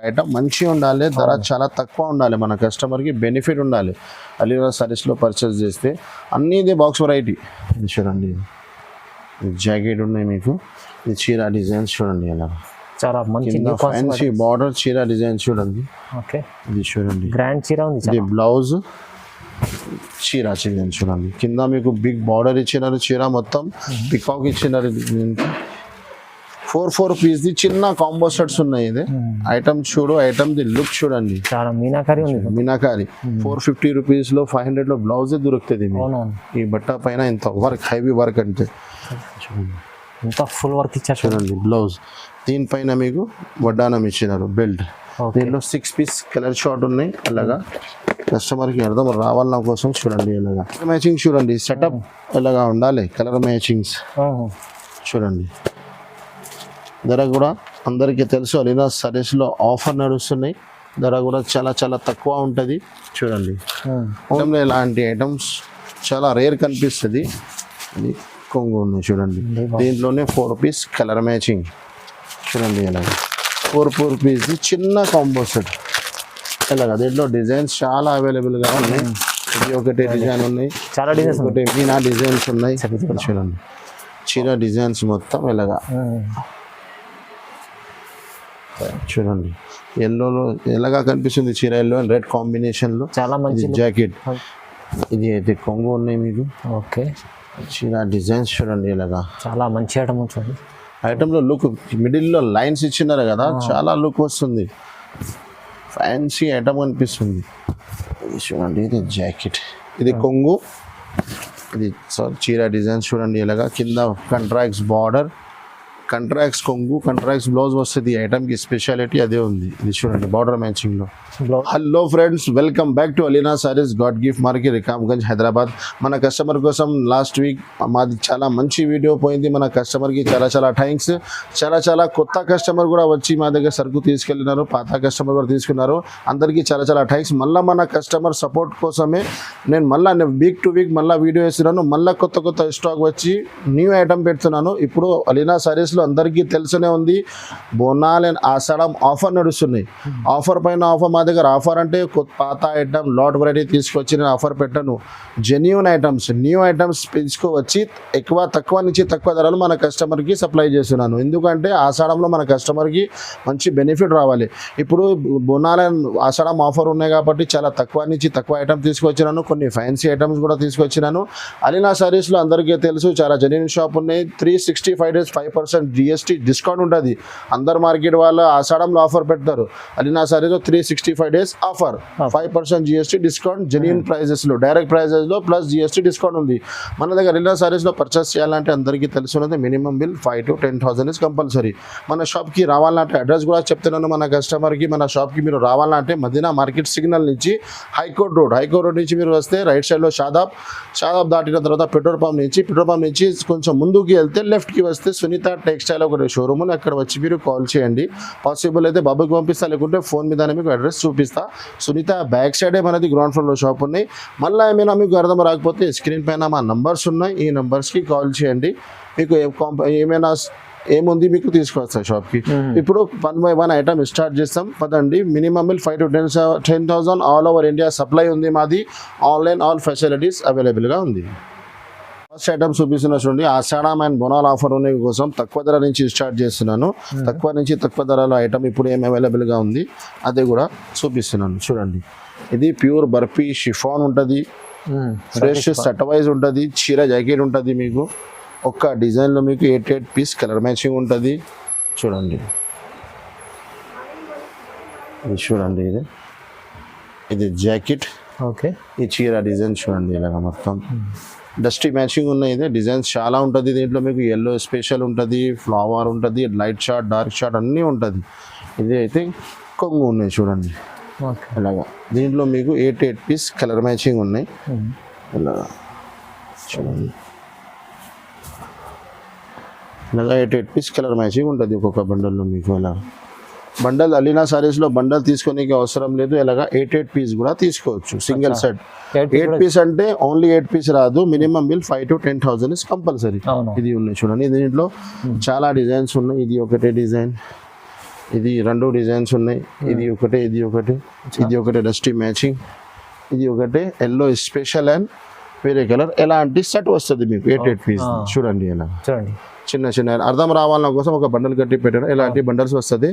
Item మంచిగా ఉండాలి, ధర చాలా తక్కువ ఉండాలి, మన కస్టమర్కి బెనిఫిట్ ఉండాలి. అలీనా సారీస్లో పర్చేస్ చేస్తే అన్నీ ఇదే బాక్స్ వెరైటీ. ఇది చూడండి, జాకెట్ ఉన్నాయి మీకు, ఇది చీర డిజైన్స్ చూడండి ఎలా చాలా మంచి ఫ్యాన్సీ బార్డర్ చీర డిజైన్ చూడండి. ఓకే, ఇది చూడండి గ్రాండ్ చీర ఉంది. ఇది బ్లౌజ్ చీర డిజైన్ చూడండి. కింద మీకు బిగ్ బార్డర్ ఇచ్చినారు, చీర మొత్తం పికాక్ ఇచ్చినారు. 4 పీస్ ది చిన్న కాంబో సెట్స్ ఉన్నాయి. ఇది ఐటమ్ చూడు, ఐటమ్ ది లుక్ చూడండి, చాలా మీనాకారి ఉంది. మీనాకారి 450 రూపీస్లో 500లో బ్లౌజే దొరుకుతుంది. ఈ బట్ట పైన ఇంత వర్క్, హెవీ వర్క్ అంటే ఇంత ఫుల్ వర్క్ ఇచ్చారు చూడండి. బ్లౌజ్ దీనిపైన మీకు వడ్డానం ఇచ్చినారు, బెల్ట్. దీనిలో 6 పీస్ కలర్ షార్ట్ ఉన్నాయి. అలాగా కస్టమర్కి అర్థం రావాలన్న కోసం చూడండి. ఇలాగా మ్యాచింగ్ చూడండి, సెటప్ ఇలాగా ఉండాలి, కలర్ మ్యాచింగ్స్ చూడండి. ధర కూడా అందరికీ తెలుసు, అలీనా సారీస్లో ఆఫర్ నడుస్తున్నాయి. ధర కూడా చాలా చాలా తక్కువ ఉంటుంది చూడండి. ఇలాంటి ఐటమ్స్ చాలా రేర్ కనిపిస్తుంది. ఇది కొంగు ఉంది చూడండి, దీంట్లోనే 4 పీస్ కలర్ మ్యాచింగ్ చూడండి. ఇలాగ 4 పీస్ చిన్న కాంబో సెట్ ఇలాగా. దీంట్లో డిజైన్స్ చాలా అవైలబుల్గా ఉన్నాయి. ఇది ఒకటి డిజైన్ ఉన్నాయి, చాలా డిజైన్స్, ఒకటి మీనా డిజైన్స్ ఉన్నాయి చూడండి. చీర డిజైన్స్ మొత్తం ఇలాగా చూడండి. ఎల్లోలో ఎలాగా కనిపిస్తుంది చీర, ఎల్లో అండ్ రెడ్ కాంబినేషన్లో చాలా మంచి జాకెట్. ఇది అయితే కొంగు ఉన్నాయి మీకు. ఓకే, చీర డిజైన్స్ చూడండి ఇలాగా చాలా మంచి ఐటమ్ చూడండి. ఐటమ్లో లుక్ మిడిల్లో లైన్స్ ఇచ్చినారు కదా, చాలా లుక్ వస్తుంది, ఫ్యాన్సీ ఐటమ్ అనిపిస్తుంది. ఇది చూడండి, ఇది జాకెట్, ఇది కొంగు, ఇది చీర డిజైన్స్ చూడండి ఇలాగా. కింద కంట్రాక్ట్స్ బార్డర్, కంట్రాక్ట్స్ కొంగు, కంట్రాక్ట్స్ బ్లౌజ్ వస్తుంది. ఈ ఐటమ్కి స్పెషాలిటీ అదే ఉంది. ఇది చూడండి బార్డర్ మ్యాచింగ్లో. Hello friends, welcome back to Alina sarees, god gift market, Rikabgunj, Hyderabad. మన కస్టమర్ కోసం లాస్ట్ వీక్ మాది చాలా మంచి వీడియో పోయింది. మన కస్టమర్కి చాలా చాలా థ్యాంక్స్. చాలా కొత్త కస్టమర్ కూడా వచ్చి మా దగ్గర సరుకు తీసుకెళ్ళినారు, పాత కస్టమర్ కూడా తీసుకున్నారు. అందరికీ చాలా చాలా థ్యాంక్స్. మళ్ళీ మన కస్టమర్ సపోర్ట్ కోసమే నేను మళ్ళీ వీక్ టు వీక్ మళ్ళీ వీడియో వేస్తున్నాను. మళ్ళీ కొత్త స్టాక్ వచ్చి న్యూ ఐటమ్ పెడుతున్నాను. ఇప్పుడు అలీనా సారీస్లో అందరికీ తెలుసునే ఉంది, బోనాల్ అండ్ ఆషాఢం ఆఫర్ నడుస్తున్నాయి. ఆఫర్ పైన ఆఫర్. మా దగ్గర ఆఫర్ అంటే పాత ఐటమ్ లాట్ వెరైటీ తీసుకొచ్చి నేను ఆఫర్ పెట్టాను. జెన్యూన్ ఐటమ్స్, న్యూ ఐటమ్స్ తీసుకువచ్చి తక్కువ నుంచి తక్కువ ధరలు మన కస్టమర్కి సప్లై చేస్తున్నాను. ఎందుకంటే ఆషాఢంలో మన కస్టమర్కి మంచి బెనిఫిట్ రావాలి. ఇప్పుడు బోనాల్ అండ్ ఆషాఢం ఆఫర్ ఉన్నాయి కాబట్టి చాలా తక్కువ నుంచి తక్కువ ఐటమ్ తీసుకొచ్చినాను. కొన్ని ఫ్యాన్సీ ఐటమ్స్ కూడా తీసుకొచ్చినాను. అలీనా సారీస్లో అందరికీ తెలుసు, చాలా జెన్యూన్ షాప్ ఉన్నాయి. 365 days 5% GST డిస్కౌంట్ ఉంటుంది. అందరు మార్కెట్ వాళ్ళు ఆషాఢంలో ఆఫర్ పెడతారు. అలీనా సారీస్లో 365 days offer, 5% GST discount, genuine ప్రైజెస్లో, డైరెక్ట్ ప్రైజెస్లో ప్లస్ GST డిస్కౌంట్ ఉంది. మన దగ్గర అలీనా సారీస్లో పర్చేస్ చేయాలంటే అందరికీ తెలుసున్నది, minimum bill 5,000 to 10,000 is compulsory. మన షాప్కి రావాలంటే అడ్రస్ కూడా చెప్తున్నాను మన కస్టమర్కి. మన షాప్కి మీరు రావాలంటే మదీనా మార్కెట్ సిగ్నల్ నుంచి హైకోర్ట్ రోడ్ నుంచి మీరు వస్తే రైట్ సైడ్లో షాదాబ్ దాటిన తర్వాత పెట్రోల్ పంప్ నుంచి కొంచెం ముందుకు వెళ్తే లెఫ్ట్కి వస్తే సునీత టెక్స్టైల్ ఒకటి షోరూమ్ ఉంది. అక్కడ వచ్చి మీరు కాల్ చేయండి. పాసిబుల్ అయితే బాబుకి పంపిస్తా, లేకుంటే ఫోన్ మీద మీకు అడ్రస్ చూపిస్తా. సునీత బ్యాక్ సైడే మనది గ్రౌండ్ ఫ్లోర్లో షాప్ ఉన్నాయి. మళ్ళీ ఏమైనా మీకు అర్థం రాకపోతే స్క్రీన్ పైన మా నంబర్స్ ఉన్నాయి, ఈ నంబర్స్కి కాల్ చేయండి. మీకు ఏమైనా ఏముంది మీకు తీసుకొస్తాయి షాప్కి. ఇప్పుడు 1 by 1 ఐటమ్ స్టార్ట్ చేస్తాం పదండి. Minimum bill 5,000 to 10,000 all over India supply ఉంది మాది. ఆన్లైన్ ఆల్ ఫెసిలిటీస్ అవైలబుల్గా ఉంది. ఫస్ట్ ఐటమ్ చూపిస్తున్నా చూడండి, ఆషాఢం అండ్ బోనాల్ ఆఫర్ ఉన్న కోసం తక్కువ ధర నుంచి స్టార్ట్ చేస్తున్నాను. తక్కువ నుంచి తక్కువ ధరలో ఐటమ్ ఇప్పుడు ఏం అవైలబుల్గా ఉంది అదే కూడా చూపిస్తున్నాను చూడండి. ఇది ప్యూర్ బర్ఫీ షిఫాన్ ఉంటుంది, ఫ్రెష్ సెట్ వైజ్ ఉంటుంది, చీర జాకెట్ ఉంటుంది. మీకు ఒక్క డిజైన్లో మీకు 8 పీస్ కలర్ మ్యాచింగ్ ఉంటుంది చూడండి. ఇది చూడండి, ఇది జాకెట్. ఓకే, ఈ చీర డిజైన్ చూడండి ఇలాగ మొత్తం డస్టీ మ్యాచింగ్ ఉన్నాయి. ఇది డిజైన్స్ చాలా ఉంటుంది. దీంట్లో మీకు ఎల్లో స్పెషల్ ఉంటుంది, ఫ్లవర్ ఉంటుంది, లైట్ షార్ట్, డార్క్ షార్ట్ అన్నీ ఉంటుంది. ఇది అయితే కొంగు ఉన్నాయి చూడండి ఇలాగా. దీంట్లో మీకు 8 పీస్ కలర్ మ్యాచింగ్ ఉన్నాయి ఇలాగా చూడండి. ఇలాగా 8 పీస్ కలర్ మ్యాచింగ్ ఉంటుంది ఒక్కొక్క బండల్లో మీకు. ఇలా బండల్ అలీనా సారీస్లో బండల్ తీసుకోనికి అవసరం లేదు. ఇలాగా 8 పీస్ కూడా తీసుకోవచ్చు సింగిల్ సెట్. 8 పీస్ అంటే ఓన్లీ 8 పీస్ రాదు, minimum bill 5,000 to 10,000 is compulsory. ఇది ఉన్నాయి చూడండి. దీంట్లో చాలా డిజైన్స్ ఉన్నాయి. ఇది ఒకటే డిజైన్, ఇది రెండు డిజైన్స్ ఉన్నాయి, ఇది ఒకటే ఇది ఒకటే, ఇది ఒకటే డస్టీ మ్యాచింగ్, ఇది ఒకటే ఎల్లో స్పెషల్ అండ్ వేరే కలర్. ఎలాంటి సెట్ వస్తుంది మీకు 8 పీస్. చూడండి ఇలా చూడండి చిన్న చిన్న అర్థం రావాలన్న కోసం ఒక బండల్ కట్టి పెట్టారు. ఇలాంటి బండల్స్ వస్తుంది.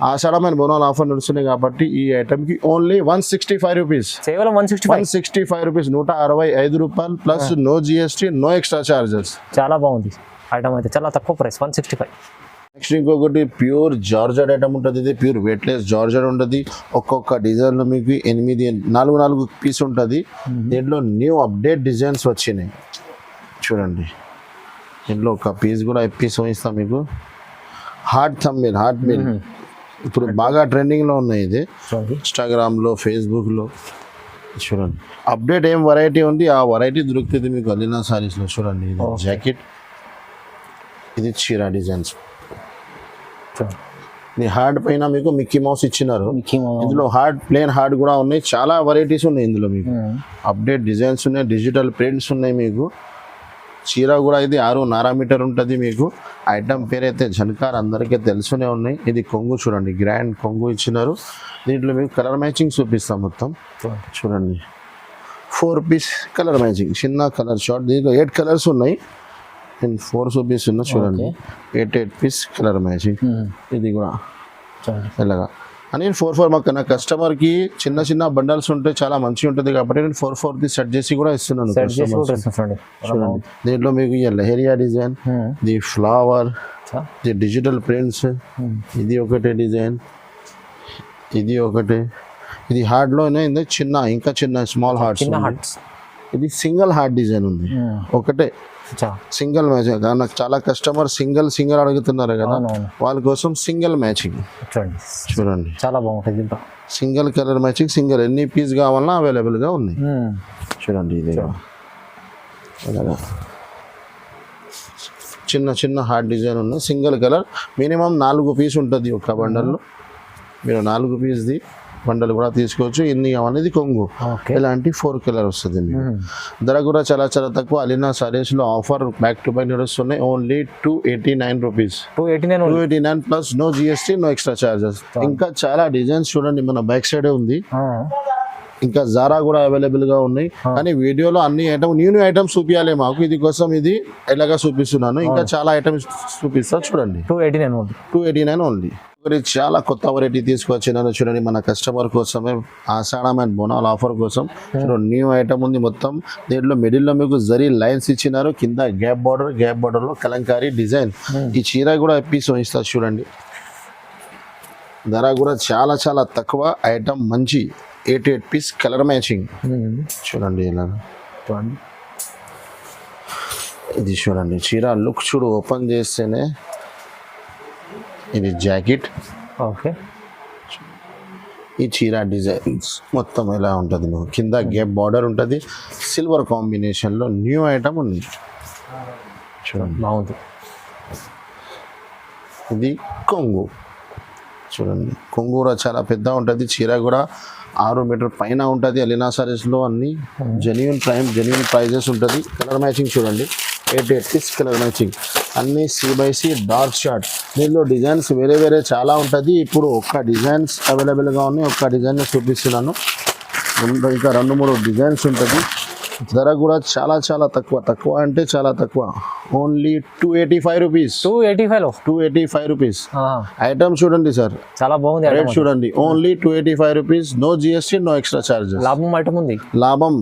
ఆషాఢమైన బోనాలు ఆఫర్ నడుస్తున్నాయి కాబట్టి ఈ ఐటమ్ కి ఓన్లీ 165 రూపీస్, కేవలం 165 రూపీస్, 165 రూపాయలు plus no GST, no extra charges. చాలా బాగుంది ఐటమ్ అయితే, చాలా తక్కువ ప్రైస్ 165. నెక్స్ట్ ఇంకొకటి ప్యూర్ జార్జెట్ ఐటమ్ ఉంటుంది. ఇది ప్యూర్ వెయిట్లెస్ జార్జెట్ ఉంటుంది. ఒక్కొక్క డిజైన్ లో మీకు 4 పీస్ ఉంటుంది. దీంట్లో న్యూ అప్డేట్ డిజైన్స్ వచ్చినాయి చూడండి. దీంట్లో ఒక పీస్ కూడా పీస్ ఇస్తాం మీకు. హార్ట్ థంబ్నెయిల్, హార్ట్ మిల్ ఇప్పుడు బాగా ట్రెండింగ్ లో ఉన్నాయి. ఇది ఇన్స్టాగ్రామ్ లో, ఫేస్బుక్ లో చూడండి. అప్డేట్ ఏం వెరైటీ ఉంది ఆ వెరైటీ దొరుకుతుంది మీకు అలీనా సారీస్ లో. చూడండి ఇది జాకెట్, ఇది చీర డిజైన్స్. ఈ హార్డ్ పైన మీకు మిక్కీ మౌస్ ఇచ్చినారు. ఇందులో హార్డ్, ప్లేన్ హార్డ్ కూడా ఉన్నాయి. చాలా వెరైటీస్ ఉన్నాయి ఇందులో మీకు. అప్డేట్ డిజైన్స్ ఉన్నాయి, డిజిటల్ ప్రింట్స్ ఉన్నాయి మీకు. చీర కూడా ఇది 6.5 మీటర్ ఉంటుంది మీకు. ఐటమ్ పేరు అయితే జన్కార్, అందరికీ తెలుసునే ఉన్నాయి. ఇది కొంగు చూడండి, గ్రాండ్ కొంగు ఇచ్చినారు. దీంట్లో మీకు కలర్ మ్యాచింగ్ చూపిస్తాం మొత్తం. చూడండి 4 పీస్ కలర్ మ్యాచింగ్, చిన్న కలర్ షార్ట్. దీంట్లో 8 కలర్స్ ఉన్నాయి. నేను 4 చూపిస్తున్నా చూడండి. 8 పీస్ కలర్ మ్యాచింగ్. ఇది కూడా ఇలాగా అని 4 మాకు నా కస్టమర్కి చిన్న చిన్న బండల్స్ ఉంటే చాలా మంచిగా ఉంటుంది కాబట్టి నేను 4 సెట్ చేసి కూడా ఇస్తున్నాను. చూడండి దీంట్లో మీకు ఈ leheriya design, the flower, the digital prints, ఇది ఒకటే డిజైన్, ఇది ఒకటే. ఇది హార్డ్లోనే చిన్న, ఇంకా చిన్న స్మాల్ హార్ట్స్. ఇది సింగిల్ హార్ట్ డిజైన్ ఉంది, ఒకటే సింగిల్ మ్యాచింగ్. నాకు చాలా కస్టమర్ సింగిల్ అడుగుతున్నారు కదా, వాళ్ళ కోసం సింగిల్ మ్యాచింగ్. చూడండి చాలా బాగుంటుంది. సింగిల్ కలర్ మ్యాచింగ్, సింగిల్ ఎన్ని పీస్ కావాలన్నా అవైలబుల్ గా ఉన్నాయి. చూడండి ఇది చిన్న చిన్న హార్ట్ డిజైన్ ఉన్నాయి. సింగిల్ కలర్ మినిమం 4 పీస్ ఉంటుంది ఒక బండల్లో. మీరు 4 పీస్ది బండలు కూడా తీసుకోవచ్చు. ఇన్ని అనేది కొంగు, ఇలాంటి 4 కలర్ వస్తుంది. ధర కూడా చాలా చాలా తక్కువ. అలీనా సారీస్ లో ఆఫర్ బ్యాక్ టు బ్యాక్ నడుస్తున్నాయి. Only 289 rupees, 289 plus no GST, no extra charges. ఇంకా చాలా డిజైన్స్ చూడండి, మన బ్యాక్ సైడ్ ఉంది. ఇంకా జారా కూడా అవైలబుల్ గా ఉన్నాయి. కానీ వీడియోలో అన్ని ఐటమ్ న్యూ ఐటమ్స్ చూపించాలి మాకు, ఇది కోసం ఇది ఎలాగా చూపిస్తున్నాను. ఇంకా చాలా ఐటమ్స్ చూపిస్తా చూడండి. 289 ఓన్లీ. చాలా కొత్త వెరైటీ తీసుకొచ్చినాను చూడండి మన కస్టమర్ కోసమే. ఆషాఢమైన బోనాల ఆఫర్ కోసం చూడండి. న్యూ ఐటమ్ ఉంది మొత్తం. దీంట్లో మిడిల్ లో మీకు జరీ లైన్స్ ఇచ్చినారు, కింద గ్యాప్ బార్డర్ లో కలంకారీ డిజైన్. ఈ చీర కూడా పీస్ ఇస్తారు చూడండి. ధర కూడా చాలా చాలా తక్కువ. ఐటమ్ మంచి 8 పీస్ కలర్ మ్యాచింగ్. చూడండి ఇలా ఇది చూడండి. చీర లుక్ చూడు, ఓపెన్ చేస్తేనే. ఇది జాకెట్, ఈ చీర డిజైన్స్ మొత్తం ఎలా ఉంటుంది. కింద గ్యాప్ బార్డర్ ఉంటుంది, సిల్వర్ కాంబినేషన్ లో న్యూ ఐటమ్ ఉంది. చూడండి బాగుంది. ఇది కొంగు చూడండి. కొంగు కూడా చాలా పెద్ద ఉంటుంది. చీర కూడా 6 మీటర్ పైన ఉంటుంది. అలీనా సారీస్ లో అన్ని జెన్యూన్ ప్రైజెస్ ఉంటుంది. కలర్ మ్యాచింగ్ చూడండి, 8 పీస్ కలర్ మ్యాచింగ్, అన్ని C/C డార్క్ షార్ట్. దీనిలో డిజైన్స్ వేరే చాలా ఉంటుంది. ఇప్పుడు ఒక్క డిజైన్స్ అవైలబుల్గా ఉన్నాయి, ఒక్క డిజైన్ చూపిస్తున్నాను. ఇంకా 2-3 డిజైన్స్ ఉంటుంది. ధర కూడా చాలా చాలా తక్కువ అంటే చాలా తక్కువ. Only 285 rupees. 285 రూపీస్. ఐటమ్ చూడండి సార్, చాలా బాగుంది. రేట్ చూడండి, only 285 rupees, no GST, no extra charges. లాభం ఐటమ్ ఉంది, లాభం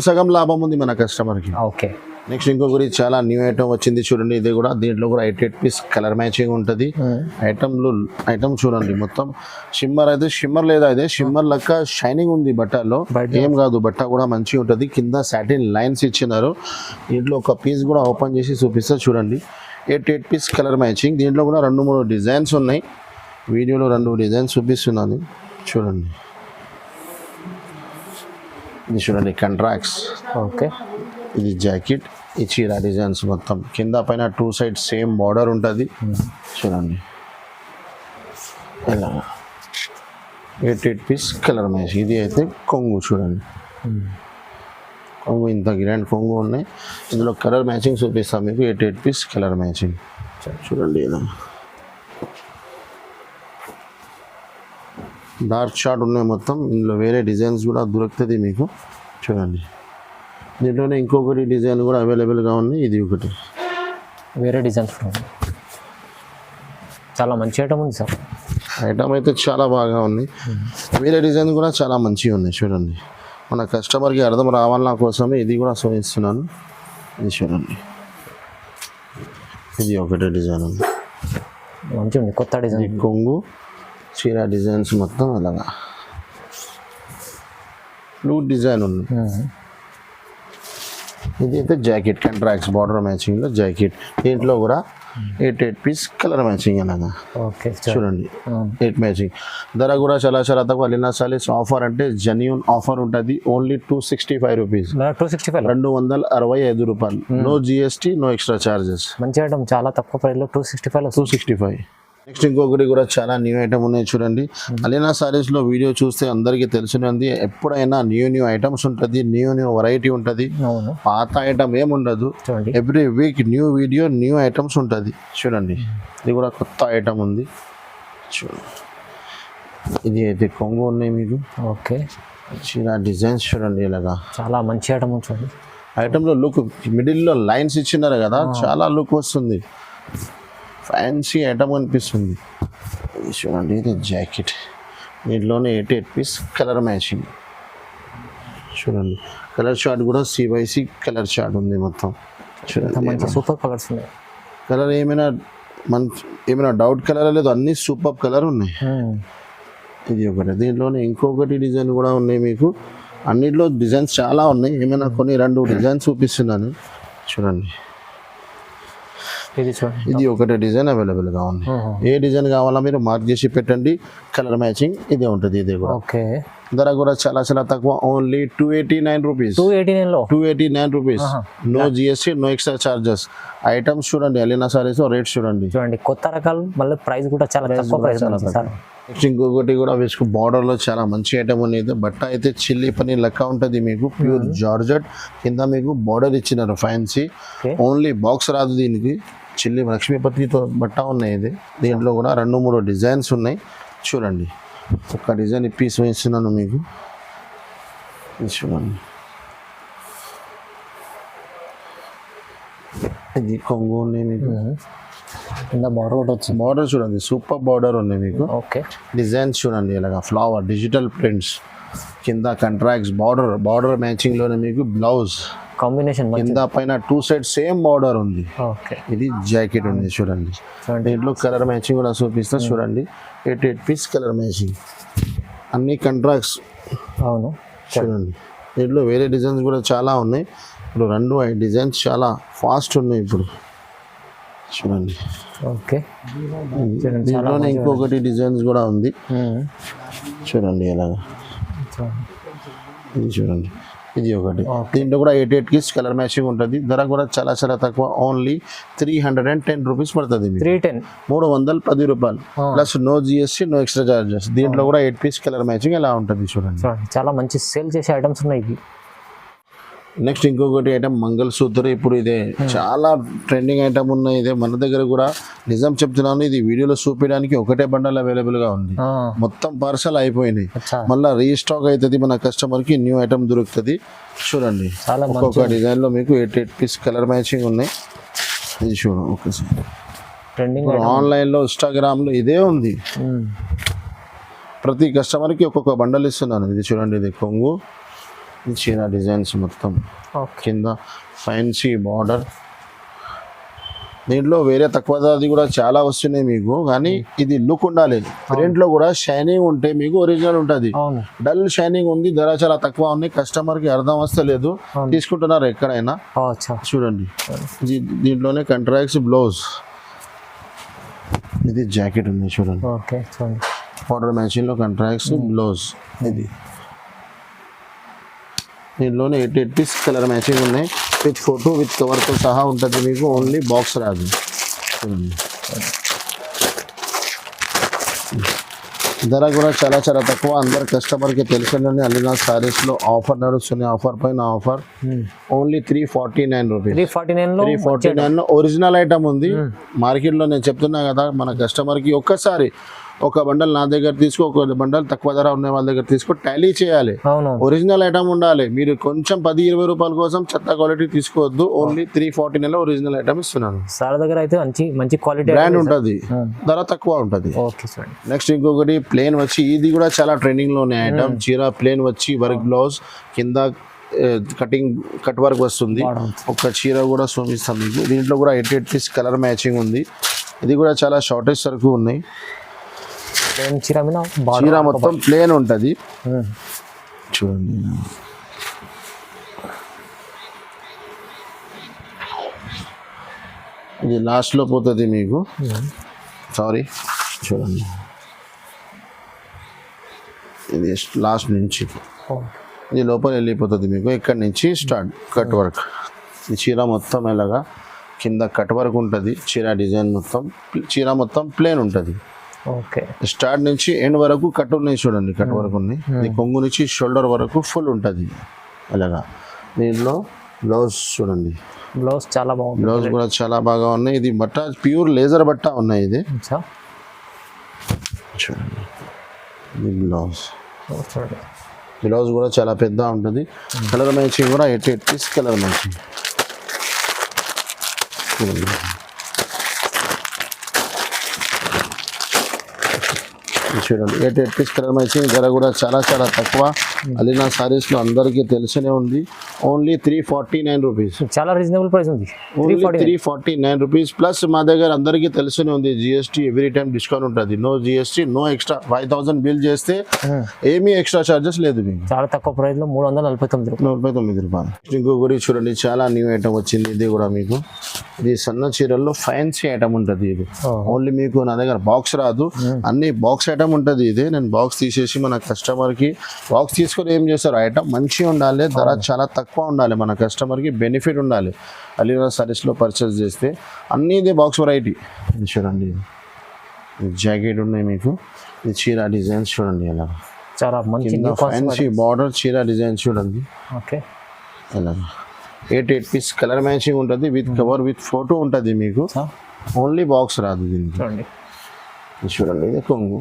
సగం లాభం ఉంది మన కస్టమర్కి. ఓకే. నెక్స్ట్ ఇంకొకటి చాలా న్యూ ఐటమ్ వచ్చింది చూడండి. ఇది కూడా దీంట్లో కూడా 8 పీస్ కలర్ మ్యాచింగ్ ఉంటుంది. ఐటమ్ చూడండి మొత్తం షిమ్మర్. అయితే షిమ్మర్ లేదా, ఇదే షిమ్మర్ లెక్క షైనింగ్ ఉంది బట్టల్లో, ఏం కాదు. బట్ట కూడా మంచిగా ఉంటుంది. కింద సాటిన్ లైన్స్ ఇచ్చినారు. దీంట్లో ఒక పీస్ కూడా ఓపెన్ చేసి చూపిస్తా చూడండి. 8 పీస్ కలర్ మ్యాచింగ్. దీంట్లో కూడా 2-3 డిజైన్స్ ఉన్నాయి. వీడియోలో 2 డిజైన్స్ చూపిస్తున్నాను చూడండి. ఇది చూడండి కంట్రాక్ట్స్. ఓకే. ఇది జాకెట్, ఈ చీర డిజైన్స్ మొత్తం కింద పైన 2 సైడ్ సేమ్ బార్డర్ ఉంటుంది. చూడండి ఇలా 8 పీస్ కలర్ మ్యాచ్. ఇది అయితే కొంగు చూడండి. కొంగు ఇంత గ్రాండ్ కొంగు ఉన్నాయి. ఇందులో కలర్ మ్యాచింగ్ చూపిస్తాం మీకు. 8 పీస్ కలర్ మ్యాచింగ్ చూడండి ఇలా. డార్క్ షార్ట్ ఉన్నాయి మొత్తం. ఇందులో వేరే డిజైన్స్ కూడా దొరుకుతుంది మీకు. చూడండి, దీంట్లోనే ఇంకొకటి డిజైన్ కూడా అవైలబుల్గా ఉంది. ఇది ఒకటి వేరే డిజైన్స్ చాలా మంచి ఐటమ్ ఉంది సార్. ఐటమ్ అయితే చాలా బాగా ఉంది. వేరే డిజైన్ కూడా చాలా మంచిగా ఉన్నాయి. చూడండి, మన కస్టమర్కి అర్థం రావాలన్న కోసమే ఇది కూడా చూపిస్తున్నాను. ఇది చూడండి, ఇది ఒకటే డిజైన్ ఉంది. మంచిగా ఉంది, కొత్త డిజైన్. ఇది కొంగు చీర డిజైన్స్ మొత్తం అలాగా ఫ్లూట్ డిజైన్ ఉంది. ఇది అయితే జాకెట్ కంట్రాక్ట్స్ బార్డర్ మ్యాచింగ్లో జాకెట్. దీంట్లో కూడా 8 పీస్ కలర్ మ్యాచింగ్ అలాగా. ఓకే చూడండి, 8 మ్యాచింగ్. ధర కూడా చాలా చాలా తక్కువ. అలీనా సారీస్ ఆఫర్ అంటే జెన్యూన్ ఆఫర్ ఉంటుంది. ఓన్లీ 265 రూపీస్, 265 265 రూపాయలు. No GST, no extra charges. మంచి ఐటమ్, చాలా తక్కువ ప్రైస్లో 265. నెక్స్ట్ ఇంకొకటి కూడా చాలా న్యూ ఐటమ్ ఉన్నాయి. చూడండి, అలీనా సారీస్లో వీడియో చూస్తే అందరికీ తెలిసినది. ఎప్పుడైనా న్యూ ఐటమ్స్ ఉంటుంది, న్యూ వెరైటీ ఉంటుంది. అవును, పాత ఐటమ్ ఏముండదు. చూడండి, every week new video, new items ఉంటుంది. చూడండి, ఇది కూడా కొత్త ఐటమ్ ఉంది. చూడండి, ఇది అయితే కొంగు ఉన్నాయి మీకు. ఓకే, చీర డిజైన్స్ చూడండి ఇలాగా. చాలా మంచి ఐటమ్ చూడండి. ఐటమ్లో లుక్ మిడిల్లో లైన్స్ ఇచ్చినారు కదా, చాలా లుక్ వస్తుంది. ఫ్యాన్సీ ఐటమ్ అనిపిస్తుంది. ఇది చూడండి, ఇది జాకెట్. దీంట్లోనే 8 పీస్ కలర్ మ్యాచింగ్. చూడండి, కలర్ చార్ట్ కూడా CYC కలర్ చార్ట్ ఉంది మొత్తం. చూడండి, మంచి సూపర్ కలర్స్ ఉన్నాయి. కలర్ ఏమైనా డౌట్ కలర్ లేదు, అన్ని సూపర్ కలర్ ఉన్నాయి. ఇది ఒకటి. దీంట్లోనే ఇంకొకటి డిజైన్ కూడా ఉన్నాయి మీకు. అన్నిట్లో డిజైన్స్ చాలా ఉన్నాయి. ఏమైనా కొన్ని 2 డిజైన్స్ చూపిస్తున్నాను. చూడండి, ఇది చూడండి, ఇది ఒకటే డిజైన్ అవైలబుల్గా ఉంది. ఏ డిజైన్ కావాలా మీరు మార్క్ చేసి పెట్టండి. కలర్ మ్యాచింగ్ ఇదే ఉంటుంది. ఇది కూడా ఓకే. ధర కూడా చాలా చాలా తక్కువ. Only 289 rupees. 289 rupees. No GST, no extra charges. Items చూడండి, అలీనా సారీస్ రేట్స్ చూడండి. చూడండి, కొత్త రకాలు, మళ్ళీ ప్రైస్ కూడా చాలా తక్కువ ప్రైస్ ఉంది సార్. నెక్స్ట్ ఇంకొకటి కూడా వేసుకు బార్డర్లో చాలా మంచి ఐటమ్ ఉంది. బట్ట అయితే చిల్లీ పని లెక్క ఉంటుంది మీకు. ప్యూర్ జార్జెట్ కింద మీకు బార్డర్ ఇచ్చినారు ఫ్యాన్సీ. ఓన్లీ బాక్స్ రాదు దీనికి. చిల్లీ లక్ష్మీపతితో బట్ట ఉన్నాయి. ఇది దీంట్లో కూడా 2-3 డిజైన్స్ ఉన్నాయి. చూడండి, ఒక డిజైన్ పీస్ వేస్తున్నాను మీకు. ఇది చూడండి, ఇది కొంగు ఉన్నాయి మీకు. కింద బార్డర్ కూడా వచ్చింది. బార్డర్ చూడండి, సూపర్ బార్డర్ ఉన్నాయి మీకు. ఓకే, డిజైన్స్ చూడండి ఇలాగా ఫ్లవర్ డిజిటల్ ప్రింట్స్. కింద కంట్రాక్ట్స్ బార్డర్ మ్యాచింగ్లోనే మీకు బ్లౌజ్ కాంబినేషన్. కింద పైన 2 సైడ్ సేమ్ బార్డర్ ఉంది. ఓకే, ఇది జాకెట్ ఉంది. చూడండి, దీంట్లో కలర్ మ్యాచింగ్ కూడా చూపిస్తా. చూడండి, 8 పీస్ కలర్ మ్యాచింగ్, అన్ని కంట్రాక్ట్స్. అవును, చూడండి, దీంట్లో వేరే డిజైన్స్ కూడా చాలా ఉన్నాయి. ఇప్పుడు 2 డిజైన్స్ చాలా ఫాస్ట్ ఉన్నాయి ఇప్పుడు. చూడండి, ఓకే. దీంట్లోనే ఇంకొకటి డిజైన్స్ కూడా ఉంది. చూడండి ఇలాగా. ఇది చూడండి, ఇది ఒకటి. దీంట్లో కూడా 8 పీస్ కలర్ మ్యాచింగ్ ఉంటుంది. ధర కూడా చాలా చాలా తక్కువ. ఓన్లీ 310 రూపీస్ పడుతుంది. 310 రూపాయలు plus no GST, no extra charges. దీంట్లో కూడా 8 పీస్ కలర్ మ్యాచింగ్ ఎలా ఉంటుంది. చూడండి, చాలా మంచి సేల్ చేసే ఐటమ్స్ ఉన్నాయి. నెక్స్ట్ ఇంకొకటి ఐటమ్ మంగళసూత్ర. ఇప్పుడు ఇదే చాలా ట్రెండింగ్ ఐటమ్ ఉన్నాయి. ఇదే మన దగ్గర కూడా నిజం చెప్తున్నాను, ఇది వీడియోలో చూపించడానికి ఒకటే బండల్ అవైలబుల్గా ఉంది. మొత్తం పార్సల్ అయిపోయినాయి. మళ్ళీ రీస్టాక్ అవుతుంది. మన కస్టమర్కి న్యూ ఐటమ్ దొరుకుతుంది. చూడండి, ఒక్కొక్క డిజైన్లో మీకు 8 పీస్ కలర్ మ్యాచింగ్ ఉన్నాయి. ఇది చూడండి ఒకసారి. ట్రెండింగ్ ఆన్లైన్లో ఇన్స్టాగ్రామ్లో ఇదే ఉంది. ప్రతి కస్టమర్కి ఒక్కొక్క బండల్ ఇస్తున్నాను. ఇది చూడండి, ఇది కొంగు చీర డిజైన్స్ మొత్తం. కింద ఫ్యాన్సీ బార్డర్. దీంట్లో వేరే తక్కువ ధరది కూడా చాలా వస్తున్నాయి మీకు. కానీ ఇది లుక్ ఉండాలి. ప్రింట్లో కూడా షైనింగ్ ఉంటే మీకు ఒరిజినల్ ఉంటుంది. డల్ షైనింగ్ ఉంది. ధర చాలా తక్కువ ఉంది. కస్టమర్కి అర్థం వస్తలేదు, తీసుకుంటున్నారు ఎక్కడైనా. చూడండి, దీంట్లోనే కంట్రాక్ట్స్ బ్లౌజ్. ఇది జాకెట్ ఉంది. చూడండి, బార్డర్ మ్యాచింగ్లో కంట్రాక్ట్స్ బ్లౌజ్. ఇది దీంట్లోనే 8 పీస్ కలర్ మ్యాచింగ్ ఉన్నాయి. విత్ ఫోటో విత్ కవర్తో సహా ఉంటుంది మీకు. ఓన్లీ బాక్స్ రాదు. ధర కూడా చాలా చాలా తక్కువ. అందరు కస్టమర్కి తెలిసిందని అలీనా సారీస్లో ఆఫర్ నడుస్తుంది. ఆఫర్ పైన ఆఫర్. Only 349 rupees. 349లో ఒరిజినల్ ఐటమ్ ఉంది. మార్కెట్లో నేను చెప్తున్నా కదా, మన కస్టమర్కి ఒక్కసారి ఒక బండల్ నా దగ్గర తీసుకో, ఒక బండల్ తక్కువ ధర ఉన్న వాళ్ళ దగ్గర తీసుకో, టాలీ చేయాలి. అవును ఒరిజినల్ ఐటమ్ ఉండాలి. మీరు కొంచెం 10-20 రూపాయల కోసం చెత్త క్వాలిటీ తీసుకోవద్దు. ఓన్లీ 349 ఒరిజినల్ ఐటమ్ ఇస్తున్నాను. సార్ దగ్గర అయితే మంచి మంచి క్వాలిటీ బ్రాండ్ ఉంటుంది, ధర తక్కువ ఉంటుంది. Okay sir. నెక్స్ట్ ఇంకొకటి ప్లేన్ వచ్చి, ఇది కూడా చాలా ట్రెండింగ్ లో ఉన్న ఐటమ్. చీర ప్లేన్ వచ్చి వర్క్ బ్లౌజ్ కింద కట్ వర్క్ వస్తుంది. ఒక చీర కూడా చూపిస్తాం మీకు. దీంట్లో కూడా 8 పీస్ కలర్ మ్యాచింగ్ ఉంది. ఇది కూడా చాలా షార్టేజ్ సరుకు ఉన్నాయి. చీర మొత్తం ప్లేన్ ఉంటుంది చూడండి. ఇది లాస్ట్ లో పోతుంది మీకు. సారీ చూడండి, ఇది లాస్ట్ నుంచి ఇది లోపల వెళ్ళిపోతుంది మీకు. ఇక్కడ నుంచి స్టార్ట్ కట్ వర్క్. ఈ చీర మొత్తం ఎలాగా కింద కట్ వర్క్ ఉంటుంది. చీర డిజైన్ మొత్తం, చీర మొత్తం ప్లేన్ ఉంటుంది. ఓకే, స్టార్ట్ నుంచి ఎండ్ వరకు కట్ ఉన్నాయి చూడండి, కట్ వర్క్ ఉన్నాయి. ఇది కొంగు నుంచి షోల్డర్ వరకు ఫుల్ ఉంటుంది అలాగా. దీనిలో బ్లౌజ్ చూడండి, బ్లౌజ్ చాలా బాగుంది. బ్లౌజ్ కూడా చాలా బాగా ఉన్నాయి. ఇది బట్ట ప్యూర్ లేజర్ బట్ట ఉన్నాయి. ఇది చూడండి, ఇది బ్లౌజ్. బ్లౌజ్ కూడా చాలా పెద్ద ఉంటుంది. కలర్ మ్యాచింగ్ కూడా 8 పీస్ కలర్ మ్యాచింగ్ చూడండి. 8 పీస్ కలర్ మ్యాచింగ్. ధర కూడా చాలా చాలా తక్కువ. అలీనా సారీస్లో అందరికీ తెలిసనే ఉంది. Only 349 rupees. చాలా రీజనబుల్ ప్రైస్ ఉంది. 349 రూపీస్ ప్లస్ మా దగ్గర అందరికీ తెలిసనే ఉంది. జిఎస్టీ ఎవ్రీ టైం డిస్కౌంట్ ఉంటుంది. No GST, no extra. 5000 bill చేస్తే ఏమీ ఎక్స్ట్రా చార్జెస్ లేదు మీకు. చాలా తక్కువ ప్రైస్ లో 349 రూపాయలు. ఇంకొకటి చూడండి, చాలా న్యూ ఐటమ్ వచ్చింది. ఇది కూడా మీకు, ఇది సన్న చీరల్లో ఫ్యాన్సీ ఐటమ్ ఉంటుంది. ఇది ఓన్లీ మీకు నా దగ్గర బాక్స్ రాదు, అన్ని బాక్స్ ఐటమ్ ఉంటుంది. ఇది నేను బాక్స్ తీసేసి మన కస్టమర్కి బాక్స్ తీసుకొని ఏం చేస్తారు, ఐటమ్ మంచిగా ఉండాలి, ధర చాలా తక్కువ ఉండాలి, మన కస్టమర్కి బెనిఫిట్ ఉండాలి. అలీనా సారీస్లో పర్చేస్ చేస్తే అన్నీ ఇదే బాక్స్ వెరైటీ. ఇది చూడండి, జాకెట్ ఉన్నాయి మీకు. ఇది చీర డిజైన్స్ చూడండి ఎలా చాలా మంచి ఫ్యాన్సీ బార్డర్ చీర డిజైన్ చూడండి. ఓకే, ఎలా 8 పీస్ కలర్ మ్యాచింగ్ ఉంటుంది. విత్ కవర్ విత్ ఫోటో ఉంటుంది మీకు. ఓన్లీ బాక్స్ రాదు దీనికి. చూడండి, ఇది కొంగు,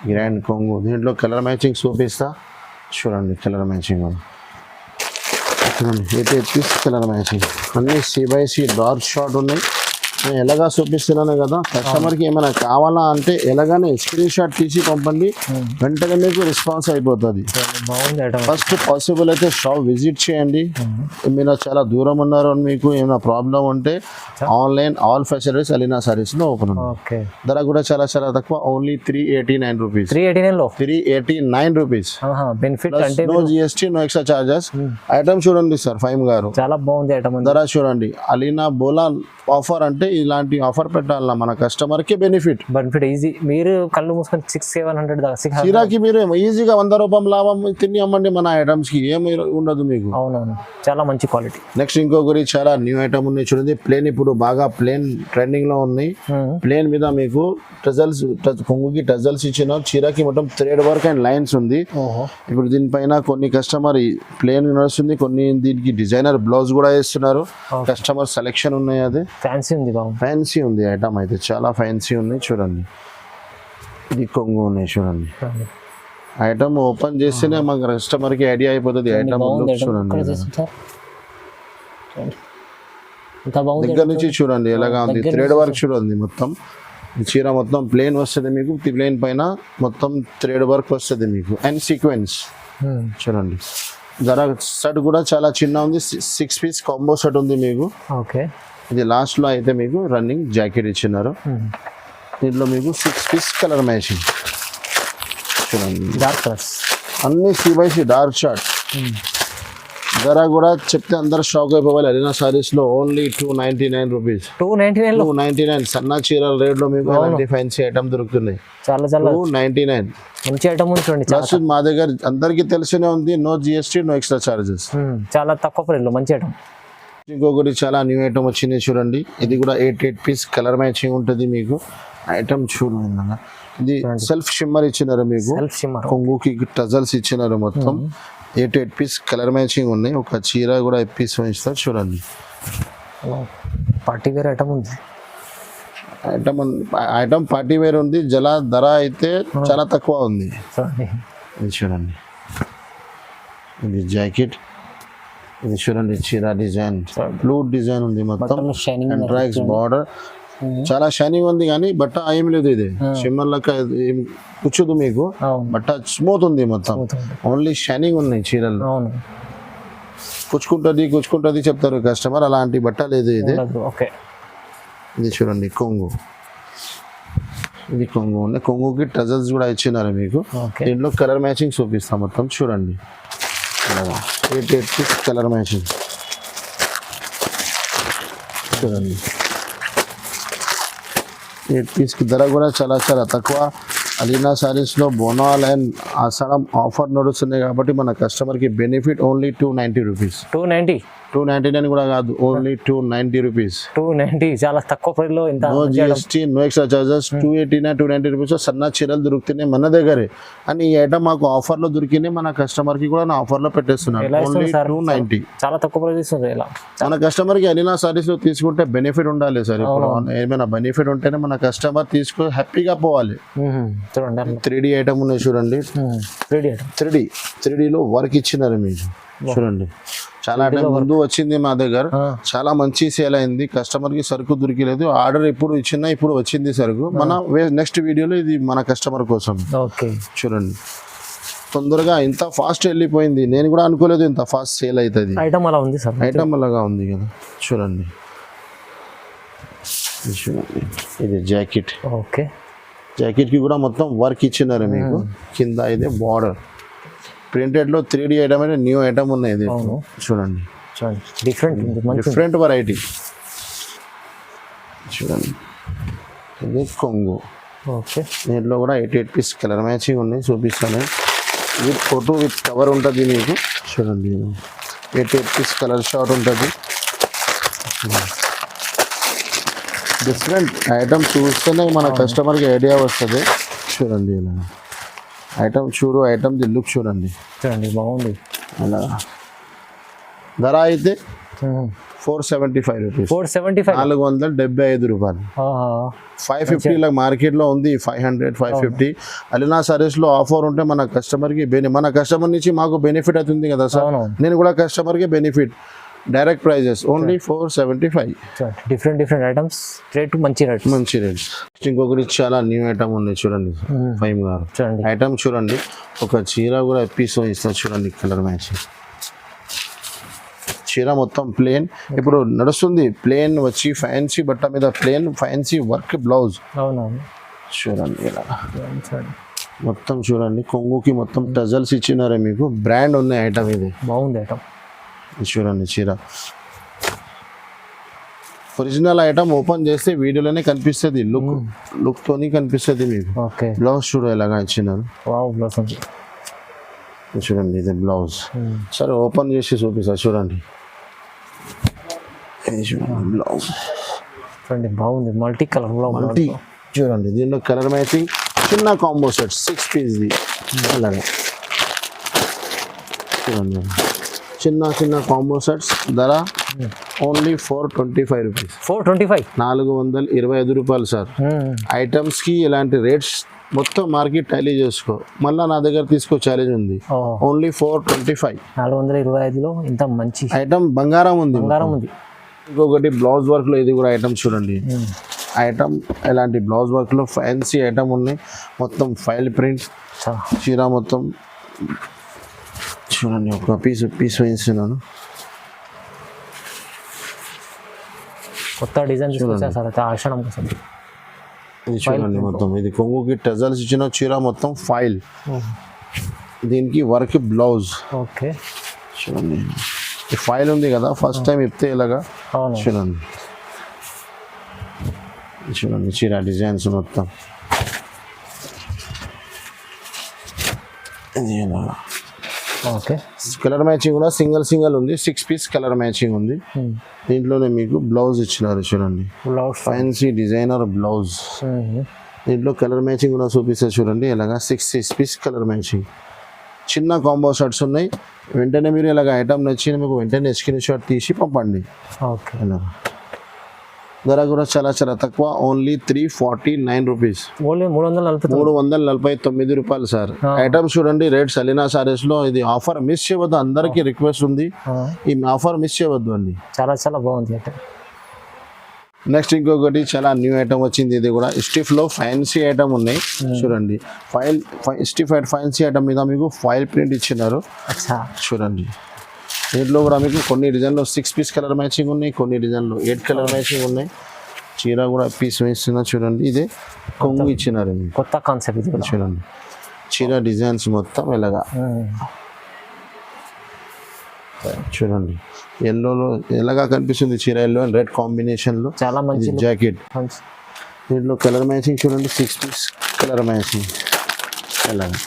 గ్రాండ్ కొంగు. దీంట్లో కలర్ మ్యాచింగ్ చూపిస్తా చూడండి. కలర్ మ్యాచింగ్ చూడండి, 8 పీస్ కలర్ మ్యాచింగ్. అన్నీ C/C డార్క్ షార్ట్ ఉన్నాయి. నేను ఎలాగా చూపిస్తున్నాను కదా, కస్టమర్కి ఏమైనా కావాలా అంటే ఎలాగానే స్క్రీన్ షాట్ తీసి పంపండి, వెంటనే మీకు రెస్పాన్స్ అయిపోతుంది. ఫస్ట్ పాసిబుల్ అయితే షాప్ విజిట్ చేయండి. మీరు చాలా దూరం ఉన్నారు, మీకు ఏమైనా ప్రాబ్లం ఉంటే ఆన్లైన్ ఆల్ ఫెసిలిటీస్ అలీనా సారీస్లో ఓపెన్ ఉంది. ధర కూడా చాలా చాలా తక్కువ. Only 389 rupees. 389 rupees. No GST, no extra charges. Item చూడండి సార్, ఫైమ్ గారు, చాలా బాగుంది ఐటమ్. ధర చూడండి, అలీనా బోలా ఆఫర్ అంటే ఇలాంటి ఆఫర్ పెట్టాలన్నా మన కస్టమర్కి బెనిఫిట్. ఈజీ. మీరు కళ్ళు మూసుకొని 600-700 దాకా చీరాకి మీరు ఈజీగా 100 రూపాయలు లాభం తిని అమ్మండి. మన ఐటమ్స్ కి ఏమి ఉండదు మీకు. అవునవును, చాలా మంచి క్వాలిటీ. నెక్స్ట్ ఇంకొకటి చాలా న్యూ ఐటమ్ ఉన్నాయి చూడండి. ప్లేన్ ఇప్పుడు బాగా ప్లేన్ ట్రెండింగ్ లో ఉన్నాయి. ప్లేన్ మీద మీకు టజల్స్, కొంగుకి టజల్స్ ఇచ్చిన, చీరకి మొత్తం థ్రెడ్ వర్క్ అండ్ లైన్స్ ఉంది. ఇప్పుడు దీనిపైన కొన్ని కస్టమర్ ప్లేన్ నడుస్తుంది, కొన్ని దీనికి డిజైనర్ బ్లౌజ్ కూడా వేస్తున్నారు. కస్టమర్ సెలెక్షన్ ఉన్నాయి. అది ఫ్యాన్సీ ఉంది, ఫ్యాన్సీ ఉంది ఐటమ్ అయితే, చాలా ఫ్యాన్సీ ఉన్నాయి చూడండి. ఇది కొంగు ఉన్నాయి చూడండి. ఐటమ్ ఓపెన్ చేస్తేనే మాకు కస్టమర్కి ఐడియా అయిపోతుంది ఐటమ్ చూడండి. దగ్గర నుంచి చూడండి ఎలాగా ఉంది. థ్రెడ్ వర్క్ చూడండి. మొత్తం చీర మొత్తం ప్లేన్ వస్తుంది మీకు. ప్లేన్ పైన మొత్తం థ్రెడ్ వర్క్ వస్తుంది మీకు అండ్ సీక్వెన్స్ చూడండి. ధర సెట్ కూడా చాలా చిన్న ఉంది. 6 పీస్ కాంబో సెట్ ఉంది మీకు. ఓకే, ఇది లాస్ట్ లో అయితే మీకు రన్నింగ్ జాకెట్ ఇచ్చినారు. దీంట్లో మీకు 6 పీస్ కలర్ మ్యాచింగ్ చూడండి. డార్క్ కలర్స్ అన్ని C/C డార్క్ షార్ట్. ధర కూడా చెప్తే అందరు షాక్ అయిపోవాలి. అలీనా సారీస్ లో ఓన్లీ 299 రూపీస్. 299 సన్న చీరల రేట్ లో మీకు ఎలాంటి ఫ్యాన్సీ ఐటమ్ దొరుకుతున్నాయి. చాలా చాలా 299 మంచి ఐటమ్ ఉంది చూడండి. ప్లస్ మా దగ్గర అందరికి తెలిసినే ఉంది, no GST, no extra charges. చాలా తక్కువ ప్రైస్ లో మంచి ఐటమ్. ఇంకొకటి చాలా న్యూ ఐటమ్ వచ్చింది చూడండి. ఇది కూడా 8 పీస్ కలర్ మ్యాచింగ్ ఉంటుంది మీకు. ఐటమ్ చూడండి, ఇది సెల్ఫ్ షిమ్మర్ ఇచ్చినారు మీకు. కొంగుకి టజల్స్ ఇచ్చినారు. మొత్తం 8 పీస్ కలర్ మ్యాచింగ్ ఉన్నాయి. ఒక చీర కూడా 1 పీస్ ఇస్తారు చూడండి. పార్టీ వేర్ ఐటమ్ ఉంది. ఐటమ్ పార్టీ వేర్ ఉంది, ధర అయితే చాలా తక్కువ ఉంది. చూడండి ఇది చూడండి, ఇది జాకెట్, ఇది చూడండి చీర డిజైన్, బ్లూ డిజైన్ ఉంది మొత్తం, షైనింగ్ ఎంట్రాక్స్ బార్డర్, చాలా షైనింగ్ ఉంది. కానీ బట్ట ఏం లేదు, ఇది షిమ్మర్ లెక్క ఏం కూర్చోదు మీకు, బట్ట స్మూత్ ఉంది మొత్తం, ఓన్లీ షైనింగ్ ఉన్నాయి చీరలు. అవును, కూర్చుకుంటుంది చెప్తారు కస్టమర్, అలాంటి బట్ట లేదు ఇది. ఓకే, ఇది చూడండి కొంగు, ఇది కొంగు ఉంది, కొంగుకి టజల్స్ కూడా ఇచ్చినారు మీకు. ఓకే, దీంట్లో కలర్ మ్యాచింగ్ చూపిస్తాం మొత్తం చూడండి, 8 పీస్ కలర్ మ్యాచింగ్ చూడండి. 8 పీస్కి ధర కూడా చాలా చాలా తక్కువ. అలీనా శారీస్లో బోనాల్ అండ్ ఆషాఢం ఆఫర్ నడుస్తున్నాయి కాబట్టి మన కస్టమర్కి బెనిఫిట్ ఓన్లీ 290 రూపీస్. 299 కూడా కాదు, ఓన్లీ 290 రూపీస్. 290 చాలా తక్కువ ప్రైస్లో, ఇంత no GST, no extra charges. 289 290 rupees సన్న చీరలు దొరుకుతున్నాయి మన దగ్గరే. అని ఈ ఐటమ్ మాకు ఆఫర్లో దొరికినాయి, మన కస్టమర్కి కూడా నా ఆఫర్లో పెట్టేస్తున్నాను, ఓన్లీ 290. చాలా తక్కువ ప్రైస్ ఇస్తుంది. ఇలా మన కస్టమర్కి అలీనా శారీస్లో తీసుకుంటే బెనిఫిట్ ఉండాలి సార్. ఇప్పుడు ఏమైనా బెనిఫిట్ ఉంటేనే మన కస్టమర్ తీసుకుని హ్యాపీగా పోవాలి. చూడండి 3D ఐటమ్ ఉన్నాయి చూడండి, 3Dలో వర్క్ ఇచ్చినారు మీకు చూడండి. చాలా టైం ముందు వచ్చింది మా దగ్గర, చాలా మంచి సేల్ అయింది, కస్టమర్ కి సరుకు దొరికలేదు. ఆర్డర్ ఎప్పుడు ఇచ్చినా ఇప్పుడు వచ్చింది సరుకు. మన నెక్స్ట్ వీడియోలో ఇది మన కస్టమర్ కోసం చూడండి. తొందరగా ఇంత ఫాస్ట్ వెళ్ళిపోయింది, నేను కూడా అనుకోలేదు ఇంత ఫాస్ట్ సేల్ అవుతుంది. ఐటమ్ అలా ఉంది సార్, ఐటమ్ అలాగా ఉంది కదా చూడండి. ఇది జాకెట్, ఓకే, జాకెట్ కి కూడా మొత్తం వర్క్ ఇచ్చినారు మీకు. కింద ఇది బార్డర్ ప్రింటెడ్ లో 3D ఐటమ్ అంటే న్యూ ఐటమ్ ఉన్నాయి. ఇది చూడండి, డిఫరెంట్ వెరైటీ చూడండి. ఇది కొంగు, ఓకే, దీంట్లో కూడా 8 పీస్ కలర్ మ్యాచింగ్ ఉన్నాయి, చూపిస్తాను. విత్ ఫోటో విత్ కవర్ ఉంటుంది మీకు చూడండి. 8 పీస్ కలర్ షార్ట్ ఉంటుంది. డిఫరెంట్ ఐటమ్ చూస్తేనే మన కస్టమర్కి ఐడియా వస్తుంది. చూడండి ఇలా ఐటమ్ చూడు, ఐటమ్ ది లుక్ చూడండి, బాగుంది. అలా ధర అయితే 475 రూపీస్, 475 రూపాయలు. 550 ఇలా మార్కెట్లో ఉంది, 500 550. అలీనా సారీస్లో ఆఫర్ ఉంటే మన కస్టమర్కి మన కస్టమర్ నుంచి మాకు బెనిఫిట్ అవుతుంది కదా సార్. నేను కూడా కస్టమర్కి benefit. Direct prices only 475. Different items, rate మంచి రేట్స్. ఇంకొకటి చాలా న్యూ ఐటమ్ ఉంది చూడండి ఫైమ్ గారు. ఐటమ్ చూడండి, ఒక చీర కూడా పీస్ ఇస్తారు చూడండి, కలర్ మ్యాచింగ్. చీర మొత్తం ప్లేన్, ఇప్పుడు నడుస్తుంది ప్లేన్ వచ్చి ఫ్యాన్సీ బట్ట మీద ప్లేన్ ఫ్యాన్సీ వర్క్ బ్లౌజ్ చూడండి. ఇలా మొత్తం చూడండి, కొంగుకి మొత్తం టజల్స్ ఇచ్చినారే మీకు. బ్రాండ్ ఉన్న ఐటమ్ ఇది, బాగుంది ఐటమ్ చూడండి. చీర ఒరిజినల్ ఐటమ్ ఓపెన్ చేస్తే వీడియోలోనే కనిపిస్తుంది, లుక్ తోని కనిపిస్తుంది మీకు. బ్లౌజ్ చూడ ఎలాగా ఇచ్చినారు చూడండి, ఇది బ్లౌజ్. సరే ఓపెన్ చేసి చూపిస్తా చూడండి. ఇది చూడండి బ్లౌజ్, బాగుంది, మల్టీ కలర్ మల్టీ చూడండి. దీనిలో కలర్ మ్యాచింగ్, చిన్న కాంబో సెట్ 6 పీస్ది అలాగా చూడండి. చిన్న కాంబో సెట్స్ ధర ఓన్లీ 425 రూపీస్. 425 రూపాయలు సార్. ఐటమ్స్కి ఇలాంటి రేట్స్ మొత్తం మార్కెట్ టాలీ చేసుకో, మళ్ళీ నా దగ్గర తీసుకో ఛాలెంజ్ ఉంది. ఓన్లీ 425. 425లో ఇంత మంచి ఐటమ్ బంగారం ఉంది. ఇంకొకటి బ్లౌజ్ వర్క్లో ఇది కూడా ఐటమ్ చూడండి. ఐటమ్ ఇలాంటి బ్లౌజ్ వర్క్లో ఫ్యాన్సీ ఐటమ్ ఉన్నాయి, మొత్తం ఫైల్ ప్రింట్ చీర మొత్తం చూడండి. ఒక పీస్ వేస్తున్నాను, కొత్త డిజైన్ చూడండి. ఇది చూడండి మొత్తం, ఇది కొంగుకి టజల్స్ ఇచ్చిన చీర మొత్తం ఫైల్, దీనికి వర్క్ బ్లౌజ్. ఓకే చూడండి, ఈ ఫైల్ ఉంది కదా, ఫస్ట్ టైం ఇప్తే ఇలాగా చూడండి. చూడండి చీర డిజైన్స్ మొత్తం ఇది ఇలాగా. ఓకే, కలర్ మ్యాచింగ్ కూడా సింగిల్ ఉంది, 6 పీస్ కలర్ మ్యాచింగ్ ఉంది. దీంట్లోనే మీకు బ్లౌజ్ ఇచ్చినారు చూడండి, ఫ్యాన్సీ డిజైనర్ బ్లౌజ్. దీంట్లో కలర్ మ్యాచింగ్ కూడా చూపిస్తే చూడండి, ఇలాగా 6 పీస్ కలర్ మ్యాచింగ్. చిన్న కాంబో షర్ట్స్ ఉన్నాయి. వెంటనే మీరు ఇలాగ ఐటమ్ నచ్చిన మీకు వెంటనే స్క్రీన్ షాట్ తీసి పంపండి. ఓకే, ధర కూడా చాలా చాలా తక్కువ, ఓన్లీ 349 రూపీస్, ఓన్లీ 340. 349 రూపాయలు సార్. ఐటమ్స్ చూడండి రేట్స్ అలీనా సారీస్ లో. ఇది ఆఫర్ మిస్ చేయవద్దు, అందరికీ రిక్వెస్ట్ ఉంది, ఈ ఆఫర్ మిస్ చేయవద్దు అండి. చాలా చాలా బాగుంది ఐటమ్. నెక్స్ట్ ఇంకొకటి చాలా న్యూ ఐటమ్ వచ్చింది, ఇది కూడా స్టిఫ్ లో ఫ్యాన్సీ ఐటమ్ ఉన్నాయి చూడండి. స్టిఫ్ ఫ్యాన్సీ ఐటమ్ మీద మీకు ఫైల్ ప్రింట్ ఇచ్చినారు అచ్చా. చూడండి. దీంట్లో కూడా మీకు కొన్ని డిజైన్లో 6 పీస్ కలర్ మ్యాచింగ్ ఉన్నాయి, కొన్ని డిజైన్లో 8 కలర్ మ్యాచింగ్ ఉన్నాయి. చీర కూడా పీస్ వేస్తున్నారు చూడండి. ఇదే కొంగు ఇచ్చినారు మీకు, కొత్త కాన్సెప్ట్ ఇది కూడా. చూడండి చీర డిజైన్స్ మొత్తం ఎలాగా చూడండి. ఎల్లోలో ఎలాగా కనిపిస్తుంది చీర, ఎల్లో అండ్ రెడ్ కాంబినేషన్లో. చాలా మంచి జాకెట్. దీంట్లో కలర్ మ్యాచింగ్ చూడండి, 6 పీస్ కలర్ మ్యాచింగ్ ఎలాగా.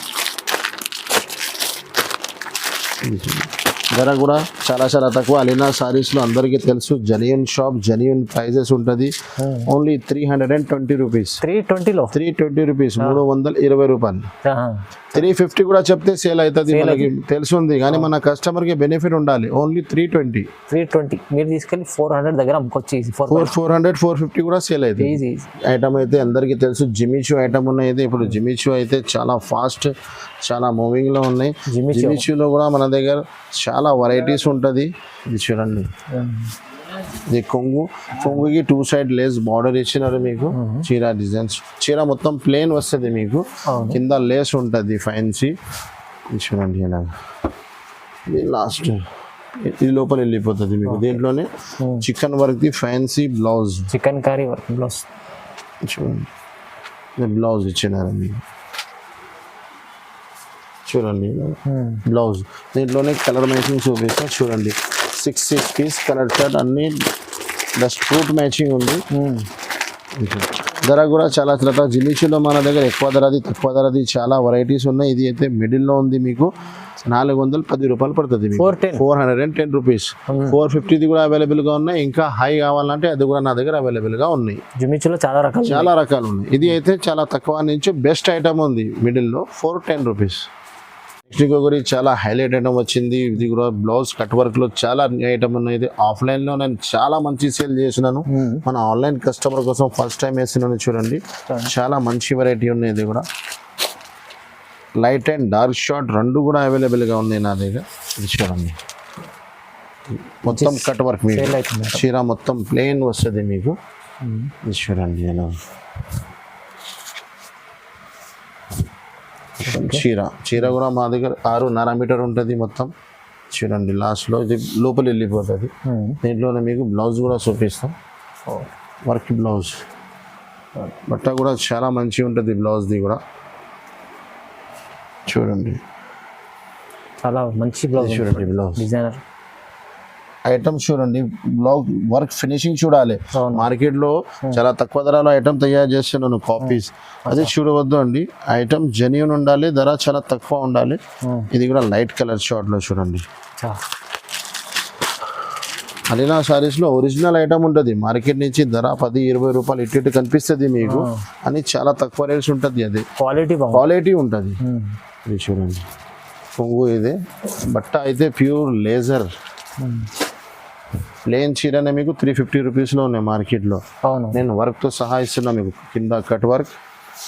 ధర కూడా చాలా చాలా తక్కువ. అలీనా సారీస్లో అందరికీ తెలుసు, జెన్యూన్ షాప్, జెన్యూన్ ప్రైజెస్ ఉంటుంది. Only 320 rupees. 320 రూపీస్, 320 రూపాయలు. 350 కూడా చెప్తే సేల్ అవుతుంది, మనకి తెలుసుంది, కానీ మన కస్టమర్కి బెనిఫిట్ ఉండాలి. ఓన్లీ 320 మీరు తీసుకెళ్ళి 400 దగ్గర అమ్ముకోవచ్చు. 400 450 కూడా సేల్ అవుతుంది. ఐటమ్ అయితే అందరికీ తెలుసు, జిమిచూ ఐటమ్ ఉన్నాయి. ఇప్పుడు జిమిచూ అయితే చాలా ఫాస్ట్, చాలా మూవింగ్లో ఉన్నాయి. జిమిచూలో కూడా మన దగ్గర చాలా వెరైటీస్ ఉంటుంది. ఇది చూడండి, ఇది కొంగుకి 2 సైడ్ లేస్ బార్డర్ ఇచ్చినారు మీకు. చీర డిజైన్స్, చీర మొత్తం ప్లేన్ వస్తుంది మీకు, కింద లేస్ ఉంటుంది ఫ్యాన్సీ. ఇది చూడండి ఇలా, ఇది లాస్ట్, ఇది లోపల వెళ్ళిపోతుంది మీకు. దీంట్లోనే chicken work the fancy blouse, chicken curry work blouse చూడండి. బ్లౌజ్ ఇచ్చినారు మీకు చూడండి, బ్లౌజ్. దీంట్లోనే కలర్ మ్యాచింగ్ చూపిస్తా చూడండి. 6 పీస్ కలర్ షర్ట్, అన్ని డస్ట్ ఫ్రూట్ మ్యాచింగ్ ఉంది. ధర కూడా చాలా చాలా. జిమిచూలో మన దగ్గర ఎక్కువ ధరది, తక్కువ ధరది చాలా వెరైటీస్ ఉన్నాయి. ఇది అయితే మిడిల్లో ఉంది మీకు, 410 రూపాయలు పడుతుంది మీకు. 410 రూపీస్. 450 కూడా అవైలబుల్గా ఉన్నాయి. ఇంకా హై కావాలంటే అది కూడా నా దగ్గర అవైలబుల్గా ఉన్నాయి. జిమిచూలో చాలా రకాలు ఉన్నాయి. ఇది అయితే చాలా తక్కువ నుంచి బెస్ట్ ఐటమ్ ఉంది మిడిల్లో, 410 రూపీస్. నెక్స్ట్ ఇంకొకటి చాలా హైలైట్ ఐటమ్ వచ్చింది. ఇది కూడా బ్లౌజ్ కట్ వర్క్ లో చాలా ఐటమ్ ఉన్నాయి. ఇది ఆఫ్లైన్ లో నేను చాలా మంచి సేల్ చేసినాను, మన ఆన్లైన్ కస్టమర్ కోసం ఫస్ట్ టైం వేసినాను చూడండి. చాలా మంచి వెరైటీ ఉన్నాయి. ఇది కూడా లైట్ అండ్ డార్క్ షార్ట్ రెండు కూడా అవైలబుల్గా ఉన్నాయి నా దగ్గర. ఇది చూడండి, మొత్తం కట్ వర్క్ మీకు, చీర మొత్తం ప్లెయిన్ వస్తుంది మీకు. ఇది చూడండి ఎలా చీర కూడా మా దగ్గర 6.5 మీటర్ ఉంటుంది మొత్తం. చూడండి లాస్ట్లో ఇది లోపల వెళ్ళిపోతుంది. దీంట్లోనే మీకు బ్లౌజ్ కూడా చూపిస్తాం, వర్క్ బ్లౌజ్. బట్ట కూడా చాలా మంచిగా ఉంటుంది బ్లౌజ్ది కూడా. చూడండి చాలా మంచి బ్లౌజ్. చూడండి బ్లౌజ్ డిజైనర్ ఐటమ్స్ చూడండి, బ్లౌజ్ వర్క్ ఫినిషింగ్ చూడాలి. మార్కెట్లో చాలా తక్కువ ధరలో ఐటమ్ తయారు చేస్తున్నాను కాపీస్, అది చూడవద్దు అండి. ఐటమ్ జెన్యూన్ ఉండాలి, ధర చాలా తక్కువ ఉండాలి. ఇది కూడా లైట్ కలర్ షార్ట్ లో చూడండి. అలీనా సారీస్లో ఒరిజినల్ ఐటమ్ ఉంటుంది. మార్కెట్ నుంచి ధర 10-20 రూపాయలు ఇటు కనిపిస్తుంది మీకు, అని చాలా తక్కువ రేట్స్ ఉంటుంది. అది క్వాలిటీ ఉంటుంది. ఇది చూడండి కొంగు, ఇది బట్ట అయితే ప్యూర్ లేజర్ ప్లేన్ చీరనే మీకు 350 రూపీస్లో ఉన్నాయి మార్కెట్లో. నేను వర్క్తో సహా ఇస్తున్నా మీకు, కింద కట్ వర్క్,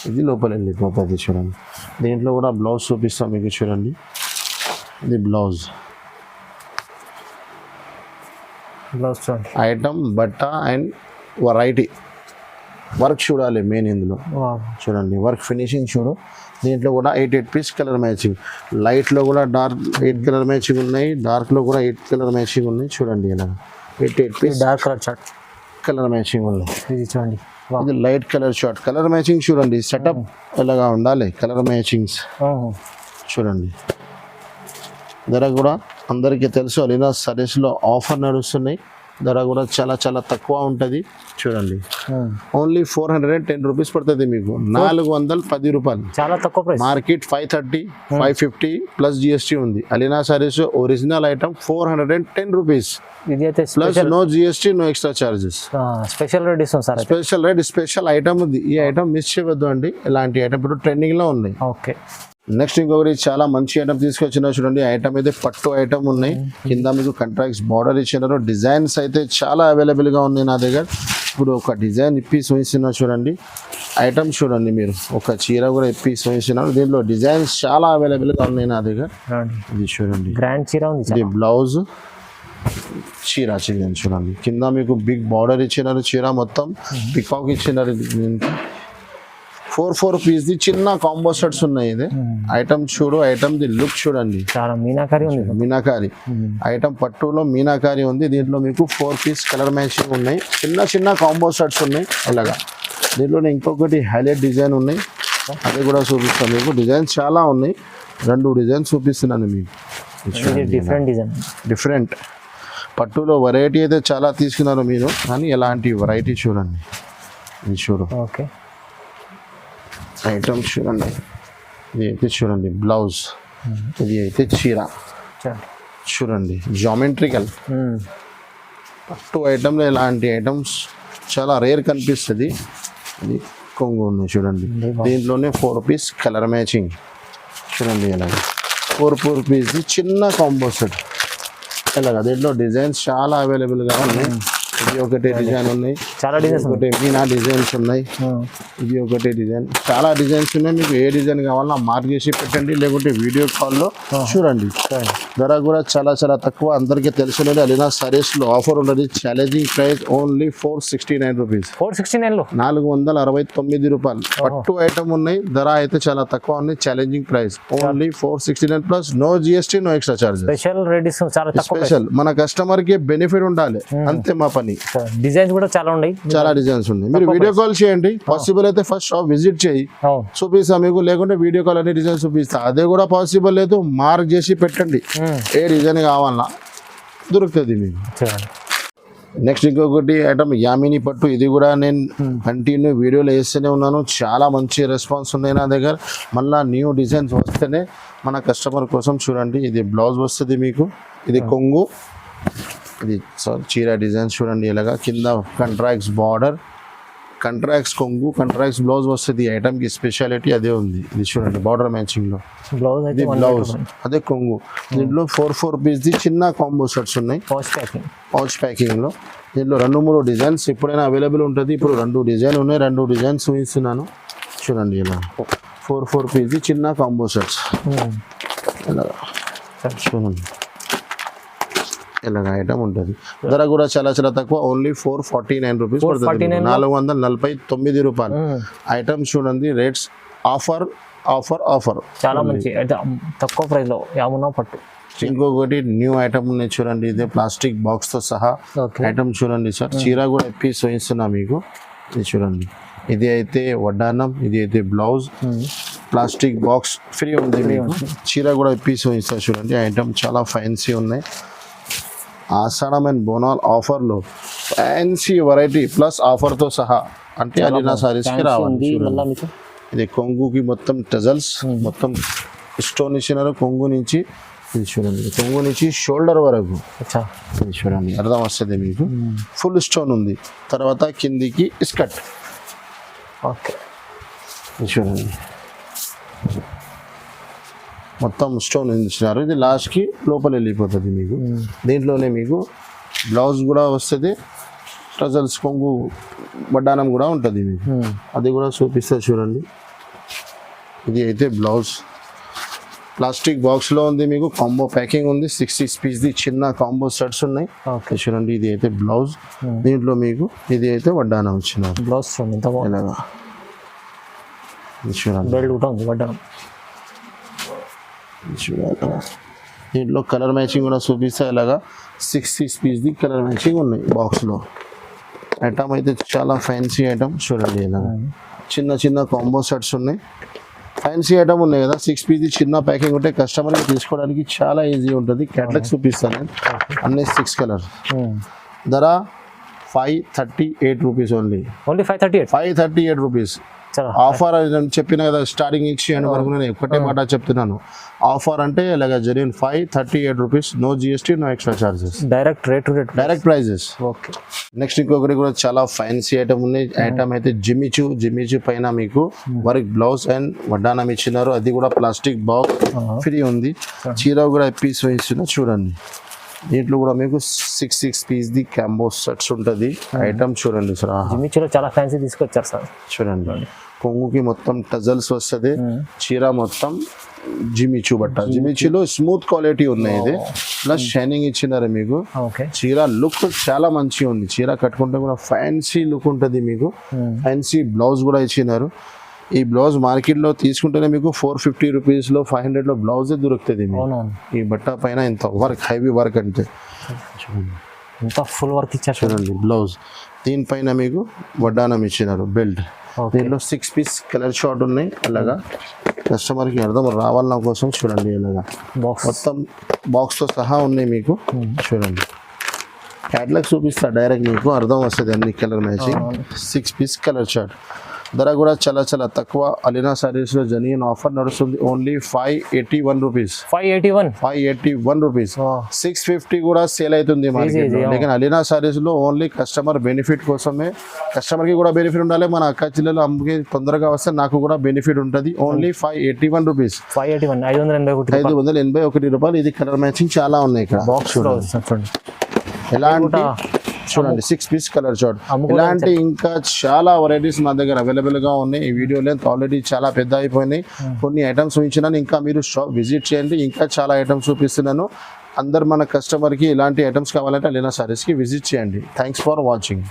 ఇది లోపల వెళ్ళిపోతుంది. చూడండి దీంట్లో కూడా బ్లౌజ్ చూపిస్తాం మీకు. చూడండి ఇది బ్లౌజ్ ఐటమ్, బట్ట అండ్ వెరైటీ. వర్క్ చూడాలి మెయిన్ ఇందులో. చూడండి వర్క్ ఫినిషింగ్ చూడు. దీంట్లో కూడా 8 పీస్ కలర్ మ్యాచింగ్, లైట్లో కూడా డార్క్ 8 కలర్ మ్యాచింగ్ ఉన్నాయి, డార్క్లో కూడా 8 కలర్ మ్యాచింగ్ ఉన్నాయి. చూడండి ఇలా 8 piece dark colour short colour matching ఉన్నాయి. ఇది చూడండి, ఇది light colour short. Colour matching చూడండి, సెటప్ ఎలాగా ఉండాలి, కలర్ మ్యాచింగ్స్ చూడండి. ధర కూడా అందరికీ తెలుసు, అలీనా సారీస్లో ఆఫర్ నడుస్తున్నాయి. ధర కూడా చాలా చాలా తక్కువ ఉంటుంది. చూడండి ఓన్లీ 410 రూపీస్ పడుతుంది మీకు, 410 రూపాయలు. చాలా తక్కువ ప్రైస్. మార్కెట్ 530 550 ప్లస్ జిఎస్టీ ఉంది. Alina sarees original item 410 rupees. ఇది అయితే plus no GST, no extra charges. Special rate ఇస్తాం sir. Special rate, special item ఉంది. ఈ ఐటమ్ మిస్ చేయవద్దు అండి. ఇలాంటి ఐటమ్ ఇప్పుడు ట్రెండింగ్లో ఉన్నాయి. ఓకే నెక్స్ట్ ఇంకొకటి చాలా మంచి ఐటమ్ తీసుకొచ్చిన చూడండి. ఐటమ్ అయితే పట్టు ఐటమ్ ఉన్నాయి, కింద మీకు కంట్రాక్ట్స్ బార్డర్ ఇచ్చినారు. డిజైన్స్ అయితే చాలా అవైలబుల్గా ఉన్నాయి నా దగ్గర. ఇప్పుడు ఒక డిజైన్ ఇప్పి చూపిస్తున్నా చూడండి. ఐటమ్ చూడండి మీరు, ఒక చీర కూడా ఇప్పి చూపిస్తున్నారు. దీంట్లో డిజైన్స్ చాలా అవైలబుల్గా ఉన్నాయి నా దగ్గర. ఇది చూడండి, గ్రాండ్ చీర ఉంది. ఇది బ్లౌజ్, చీర చూడండి. కింద మీకు బిగ్ బార్డర్ ఇచ్చినారు, చీర మొత్తం పికాక్ ఇచ్చినారు. 4 పీస్ది చిన్న కాంబో సెట్స్ ఉన్నాయి. ఇది ఐటమ్ చూడు, ఐటమ్ ది లుక్ చూడండి, చాలా మీనాకారి ఉంది. మీనాకారి ఐటమ్ పట్టులో మీనాకారి ఉంది. దీంట్లో మీకు 4 పీస్ కలర్ మ్యాచింగ్ ఉన్నాయి, చిన్న చిన్న కాంబో సెట్స్ ఉన్నాయి ఇలాగా. దీంట్లో ఇంకొకటి హైలైట్ డిజైన్ ఉన్నాయి, అది కూడా చూపిస్తాను మీకు. డిజైన్స్ చాలా ఉన్నాయి, 2 డిజైన్స్ చూపిస్తున్నాను మీకు. డిఫరెంట్ డిజైన్, డిఫరెంట్ పట్టులో వెరైటీ అయితే చాలా తీసుకున్నారు మీరు, కానీ ఎలాంటి వెరైటీ చూడండి. ఇది చూడు, ఓకే ఐటమ్ చూడండి. ఇది అయితే చూడండి బ్లౌజ్, ఇది అయితే చీర చూడండి. జామెట్రికల్ పట్టు ఐటమ్లో ఇలాంటి ఐటమ్స్ చాలా రేర్ కనిపిస్తుంది. ఇది కొంగు ఉంది చూడండి. దీంట్లోనే 4 పీస్ కలర్ మ్యాచింగ్ చూడండి. ఇలాగ 4 పీస్ది చిన్న కాంబో సెట్ ఇలాగ. దీంట్లో డిజైన్స్ చాలా అవైలబుల్గా ఉన్నాయి. ఇది ఒకటే డిజైన్ ఉన్నాయి, చాలా డిజైన్స్ ఒకటి మీనా డిజైన్స్ ఉన్నాయి. ఇది ఒకటే డిజైన్, చాలా డిజైన్స్ ఉన్నాయి. మీకు ఏ డిజైన్ కావాలన్నా మార్క్ చేసి పెట్టండి, లేకుంటే వీడియో కాల్లో చూడండి. ధర కూడా చాలా చాలా తక్కువ, అందరికీ తెలిసినది. అలీనా సారీస్లో ఆఫర్ ఉన్నది. ఛాలెంజింగ్ ప్రైస్ ఓన్లీ 469 రూపీస్, 469 469 రూపాయలు. పట్టు ఐటమ్ ఉన్నాయి, ధర అయితే చాలా తక్కువ ఉంది. Challenging price only 469 plus no GST, no extra charges. Special rates చాలా తక్కువ. స్పెషల్ మన కస్టమర్ కి బెనిఫిట్ ఉండాలి, అంతే మా పని. డిజైన్స్ కూడా చాలా ఉన్నాయి, చాలా డిజైన్స్ ఉన్నాయి. మీరు వీడియో కాల్ చేయండి, పాసిబుల్ అయితే ఫస్ట్ షాప్ విజిట్ చేయి, చూపిస్తా మీకు. లేకుంటే వీడియో కాల్ అనే డిజైన్ చూపిస్తా. అదే కూడా పాసిబుల్ లేదు, మార్క్ చేసి పెట్టండి, ఏ డిజైన్ కావాలన్నా దొరుకుతుంది మీకు. నెక్స్ట్ ఇంకొకటి ఐటమ్ యామిని పట్టు. ఇది కూడా నేను కంటిన్యూ వీడియోలో వేస్తూనే ఉన్నాను, చాలా మంచి రెస్పాన్స్ ఉన్నాయి నా దగ్గర. మళ్ళీ న్యూ డిజైన్స్ వస్తేనే మన కస్టమర్ కోసం చూడండి. ఇది బ్లౌజ్ వస్తుంది మీకు, ఇది కొంగు, ఇది చీర డిజైన్స్ చూడండి. ఇలాగా కింద కంట్రాక్ట్స్ బార్డర్, కంట్రాక్ట్స్ కొంగు, కంట్రాక్ట్స్ బ్లౌజ్ వస్తుంది. ఈ ఐటమ్కి స్పెషాలిటీ అదే ఉంది. ఇది చూడండి బార్డర్ మ్యాచింగ్లో, ఇది బ్లౌజ్, అదే కొంగు. దీంట్లో 4 పీస్ది చిన్న కాంబో సెట్స్ ఉన్నాయి, పౌచ్ ప్యాకింగ్లో. దీంట్లో 2-3 డిజైన్స్ ఎప్పుడైనా అవైలబుల్ ఉంటుంది. ఇప్పుడు 2 డిజైన్ ఉన్నాయి, 2 డిజైన్స్ చూపిస్తున్నాను చూడండి. ఇలా 4 పీస్ది చిన్న కాంబో సెట్స్ ఇలాగా చూడండి. ఇలాగ ఐటమ్ ఉంటుంది. ధర కూడా చాలా చాలా తక్కువ, ఓన్లీ 449 రూపీస్ పడుతుంది, 449 రూపాయలు. ఐటమ్ చూడండి, రేట్స్ ఆఫర్ ఆఫర్ ఆఫర్, చాలా మంచి తక్కువ ప్రైస్ లో యామునా పట్టు. ఇంకొకటి న్యూ ఐటమ్ ఉన్నాయి చూడండి. ఇదే ప్లాస్టిక్ బాక్స్ తో సహా ఐటమ్ చూడండి సార్. చీర కూడా ఎప్పి చూపిస్తున్నా మీకు, ఇది చూడండి. ఇది అయితే వడ్డానం, ఇది అయితే బ్లౌజ్, ప్లాస్టిక్ బాక్స్ ఫ్రీ ఉంది మీకు. చీర కూడా ఎప్పి చూపిస్తా చూడండి. ఐటమ్ చాలా ఫ్యాన్సీ ఉన్నాయి. ఆషాఢం అండ్ బోనాల్ ఆఫర్లో ఫ్యాన్సీ వెరైటీ ప్లస్ ఆఫర్తో సహా, అంటే అలీనా సారీస్కి రావాలి. ఇది కొంగుకి మొత్తం టజల్స్, మొత్తం స్టోన్ ఇచ్చినారు కొంగు నుంచి. ఇది చూడండి, కొంగు నుంచి షోల్డర్ వరకు ఇది చూడండి, అర్థం వస్తుంది మీకు. ఫుల్ స్టోన్ ఉంది. తర్వాత కిందికి స్కర్ట్, ఓకే ఇది చూడండి మొత్తం స్టోన్ ఇచ్చినారు. ఇది లాస్ట్కి లోపల వెళ్ళిపోతుంది మీకు. దీంట్లోనే మీకు బ్లౌజ్ కూడా వస్తుంది, టజల్స్ కొంగు వడ్డానం కూడా ఉంటుంది మీకు. అది కూడా చూపిస్తా చూడండి. ఇది అయితే బ్లౌజ్ ప్లాస్టిక్ బాక్స్లో ఉంది మీకు, కాంబో ప్యాకింగ్ ఉంది. 60 పీస్ది చిన్న కాంబో సెట్స్ ఉన్నాయి చూడండి. ఇది అయితే బ్లౌజ్, దీంట్లో మీకు ఇది అయితే వడ్డానం వచ్చిన బ్లౌజ్ ఇలాగా చూడండి. బెల్ట్ కూడా ఉంది వడ్డానం. దీంట్లో కలర్ మ్యాచింగ్ కూడా చూపిస్తా. ఇలాగా 60 పీస్ది కలర్ మ్యాచింగ్ ఉన్నాయి బాక్స్లో. ఐటమ్ అయితే చాలా ఫ్యాన్సీ ఐటమ్ చూడండి. ఇలాగా చిన్న చిన్న కాంబో సెట్స్ ఉన్నాయి, ఫ్యాన్సీ ఐటమ్ ఉన్నాయి కదా. 6 పీస్ది చిన్న ప్యాకింగ్ ఉంటే కస్టమర్కి తీసుకోవడానికి చాలా ఈజీ ఉంటుంది. క్యాటలాగ్ చూపిస్తాను నేను, అన్నీ 6 కలర్. ధర 538 రూపీస్ ఓన్లీ, 538 రూపీస్. చాలా ఆఫర్ అని చెప్పిన కదా స్టార్టింగ్ ఇచ్చి అని వరకు నేను ఒకటే మాట చెప్తున్నాను. ఆఫర్ అంటే ఇలాగ genuine 538 rupees, no GST, no extra charges, direct rate to rate. Direct prices. Okay. Next ఇంకొకటి కూడా చాలా ఫ్యాన్సీ ఐటమ్ ఉంది. ఐటమ్ అయితే జిమ్మిచూ పైన మీకు వర్క్ బ్లౌజ్ అండ్ వడ్డానం ఇచ్చినారు. అది కూడా ప్లాస్టిక్ బాక్స్ ఫ్రీ ఉంది. చీర కూడా పీస్ ఇస్తున్నారు చూడండి. దీంట్లో కూడా మీకు 6 పీస్ ది క్యాంబో సెట్స్ ఉంటుంది. ఐటమ్ చూడండి సార్, జిమ్మిచూలో చాలా ఫ్యాన్సీ తీసుకొచ్చారు సార్. చూడండి కొంగుకి మొత్తం టజల్స్ వస్తుంది. చీర మొత్తం జిమ్మిచూ బట్ట. జిమ్మిచూలో స్మూత్ క్వాలిటీ ఉన్నాయి. ఇది ప్లస్ షైనింగ్ ఇచ్చినారు మీకు. ఓకే. చీర లుక్ చాలా మంచిగా ఉంది. చీర కట్టుకుంటే కూడా ఫ్యాన్సీ లుక్ ఉంటుంది మీకు. ఫ్యాన్సీ బ్లౌజ్ కూడా ఇచ్చినారు. ఈ బ్లౌజ్ మార్కెట్లో తీసుకుంటేనే మీకు 450 రూపీస్లో 500లో బ్లౌజే దొరుకుతుంది మీకు. అవునవును. ఈ బట్ట పైన ఇంత వర్క్, హెవీ వర్క్ అంటే చూడండి, ఇంత ఫుల్ వర్క్ ఇచ్చారు. చూడండి బ్లౌజ్. దీనిపైన మీకు వడ్డానం ఇచ్చినారు, బెల్ట్. దీంట్లో 6 పీస్ కలర్ షార్ట్ ఉన్నాయి. అలాగా కస్టమర్కి అర్థం రావాలన్న కోసం చూడండి, ఇలాగా బాక్స్ మొత్తం బాక్స్తో సహా ఉన్నాయి మీకు. చూడండి క్యాటలాగ్ చూపిస్తా డైరెక్ట్, మీకు అర్థం వస్తుంది అన్ని colour matching. 6 piece colour short. ధర కూడా చాలా చాలా తక్కువ. అలీనా సారీస్లో జెన్యూన్ ఆఫర్ నడుస్తుంది. Only 581 rupees. 581 రూపీస్. 650 కూడా సేల్ అవుతుంది మార్కెట్లో. లేकिन అలీనా సారీస్లో ఓన్లీ కస్టమర్ బెనిఫిట్ కోసమే. కస్టమర్కి కూడా బెనిఫిట్ ఉండాలి. మన అక్క చెల్లెలు అమ్మకి తొందరగా వస్తే నాకు కూడా బెనిఫిట్ ఉంటుంది. Only 581 rupees. 581 రూపాయలు. ఇది కలర్ మ్యాచింగ్ చాలా ఉన్నాయి ఇక్కడ. బాక్స్ చూడండి ఎలాంటి చూడండి 6 పీస్ కలర్ షార్ట్. ఇలాంటి ఇంకా చాలా వెరైటీస్ మా దగ్గర అవైలబుల్గా ఉన్నాయి. ఈ వీడియో లెంత్ ఆల్రెడీ చాలా పెద్ద అయిపోయినాయి. కొన్ని ఐటమ్స్ చూపించినాను. ఇంకా మీరు షాప్ విజిట్ చేయండి, ఇంకా చాలా ఐటమ్స్ చూపిస్తున్నాను. అందరు మన కస్టమర్కి ఇలాంటి ఐటమ్స్ కావాలంటే అలీనా సారీస్కి విజిట్ చేయండి. Thanks for watching.